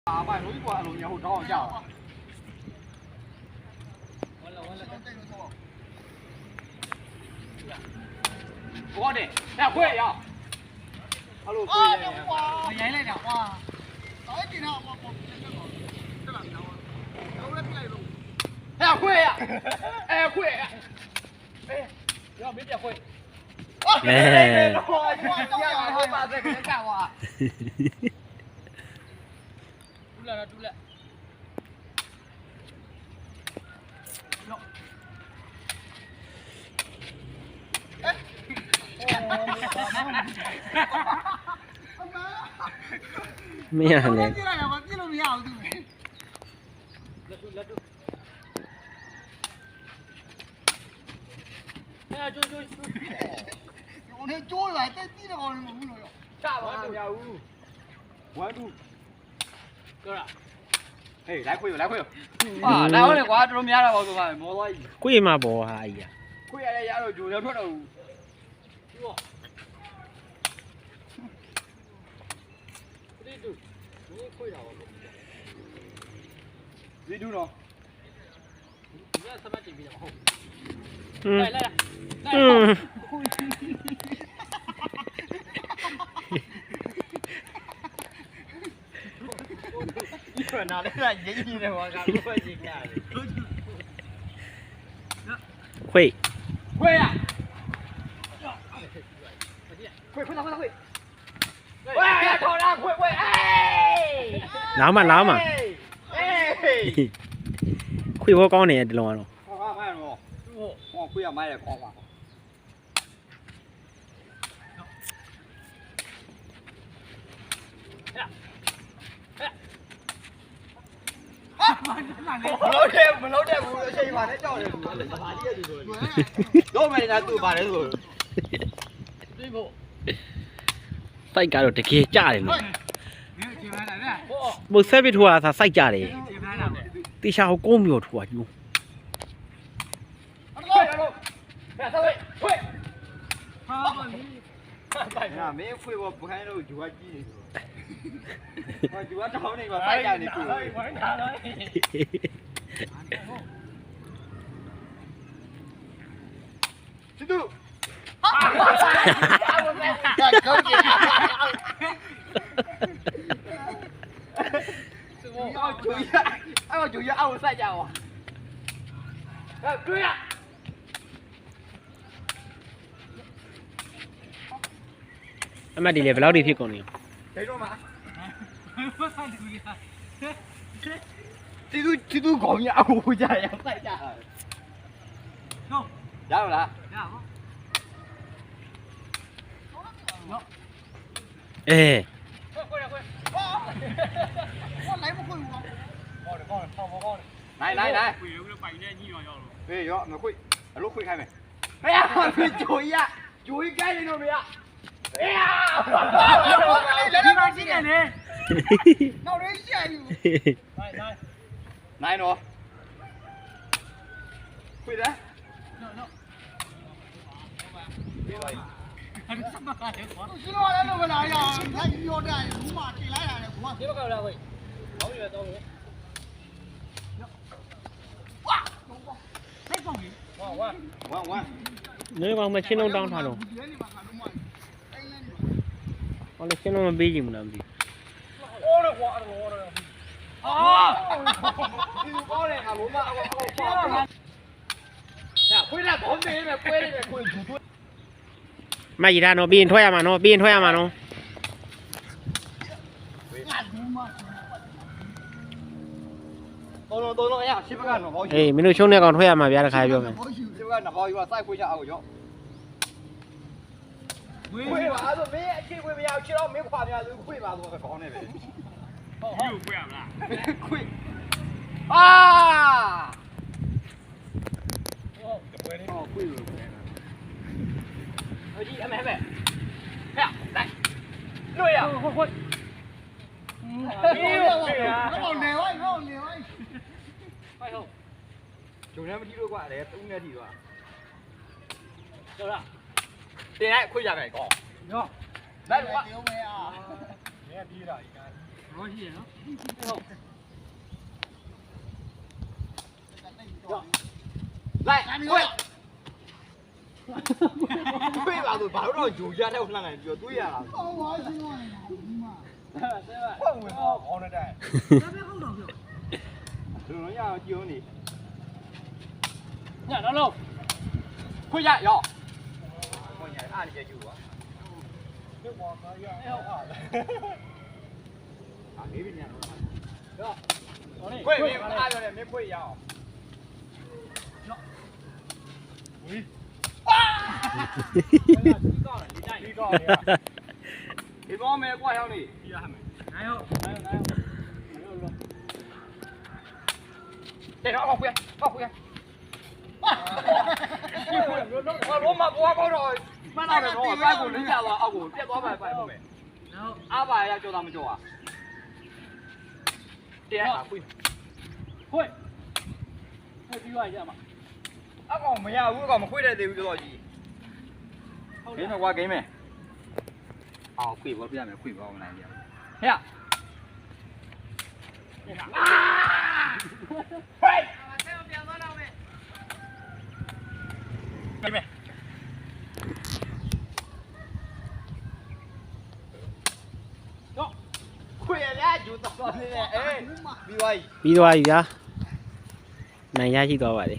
啊，把容易过路，然后找一下。我的，哎，会呀。Hello，会呀。我爷来讲话。早点啊，哎，会呀，哎，会呀，哎，要没别会。哎，我把这个人干我。出来了，出来。没有嘞。哎，就。我那脚来，在地上好像没了哟。下吧，下屋。关注。哥了。哎，来回来回。啊，来回的话，这种面了，我说嘛，没多意。贵吗不？哎呀。贵的鸭肉就两串肉。哟。这都，你贵了我。你ดูเนาะเนี่ยสมาธิมีแต่หก来来你说哪里来演绎的我看我一看会呀会喂呀跑啦会哎拿嘛哎会不高呢这种啊光花买了我会要买的光花မလို့တဲ့ဘူးအချိန်မှလည်းကြောက်တယ်ဘူး။ဘာကြီးရည်ဆိုတော့မယ်ညာသူ့ပါတယ်ဆိုသိဖို့စိုက်ကတော့တကယ်ကြတယ်နော်မဆက်ပြီးထိုးတာသာစိုက်ကြတယ်တေချာကိုကုန်းမျိုးထိုးတာယူဟာမင်းဖွေဖို့ပခိုင်းလို့ဂျူဝါကြီးနေဆိုဟောဂျူဝါတောင်းနေပါစိုက်ကြနေပြီဝိုင်းထားတော့စစ်တူကောင်းကြီးအော်ဂျူရအော်စိုက်ကြပါတွေ့ရအမတ်ဒီလေဘယ်လောက်ထိဖြစ်ကုန်နေရောဒိတ်တော့မှာတီတူခေါင်းကြီးအော်ကြရစိုက်ကြဟုတ်ရမလားရပါခွဲ我来不会我。高的，跑。来。会有个白年你要了。对，要那会，路会开没？哎呀，九一赶紧弄没呀？哎呀！来这边几点呢？闹人下雨。来喏。会的。知道来弄个哪样？看你要这样，路嘛，进来了，我。这个搞来会，老远到路。哇！太放心。玩。你往没青龙当他喽？我那青龙没背进不能背。我的。啊！你搞的，俺路嘛，我。呀，回来跑这边，回来回土。มาอีกด้านเนาะปีนถ้วยมาเนาะปีนถ้วยมาเนาะတော်ရရှိပကနော်ဟောရှိအေးမင်းတို့ရှုံးတဲ့ကောင်ถ้วยမှာဗျာတခါပြောမယ်ရှိပကနော်ဟောယူစိုက်ခွေးကြအောင်ရောခွေးပါဆိုမင်းအချိန်ခွေးမရအောင်ခြေတော့မင်းခွာများဆိုခွေးပါဆိုတော့ခေါင်းနေပဲဟုတ်ခွေးရမလားခွေးအာဟုတ်ခွေးလို့အကြီးအမဲဟဲ့လိုက်လွတ်ရဟိုအေးဟိုနေဝိုင်း快后，九年没记录过来，3年记录啊。对了，现在亏下来高。哟，来吧。丢没啊？你也低了，应该。ဘောရှိရနော် လိုက်ခွေးခွေးပါဆိုဘာလို့တော့ဂျူရတဲ့လှမ်းလိုက်ပြောတွေးရတာဟုတ်ပါရှင်တော့ဟုတ်ဝင်တော့ခေါင်းနဲ့တိုင်ဒါပဲဟုတ်တော့ပြောလူလုံးရအောင်ကြည့်ဦးနေညတော့လို့ ခွေးရရောခွေးရအားနေကြယူပါခွေးပေါ်ခါရအောင်အာမေးပြီညတော့ရောခွေးမင်းအားရတယ်မင်းခွေးရအောင်ဝီးဒီကောင်းလေဒီကောင်းမယ်ကွာရောက်နေပြရမယ်နိုင်ဟုတ်တဲ့တော့ခွေးခွေးဘာလို့မပွားကောတော့မှန်တယ်တော့အကိုကိုလင်းကြသွားအောက်ကိုပြက်သွားပါပဲဟုတ်မယ်နောက်အားပါရကြောက်တာမကြောက်อ่ะတရားခွေးပြီးသွားရမှာ အကောင်မရဘူးအကောင်မခွေးတဲ့သေးဘူးပြောတော့ကြီးဟုတ်တယ်ကွာဂိမ်းမယ်အော်ခွေးဘောပြရမယ်ခွေးဘောမနိုင်ပြဟဲ့ဟေးပြန်သွားတော့မယ်ဂိမ်းမယ်တော့ခွေးရယူတော့နေအေးပြီးသွားပြီ ပြီးသွားပြီဗျာနိုင်ရရှိသွားပါလေ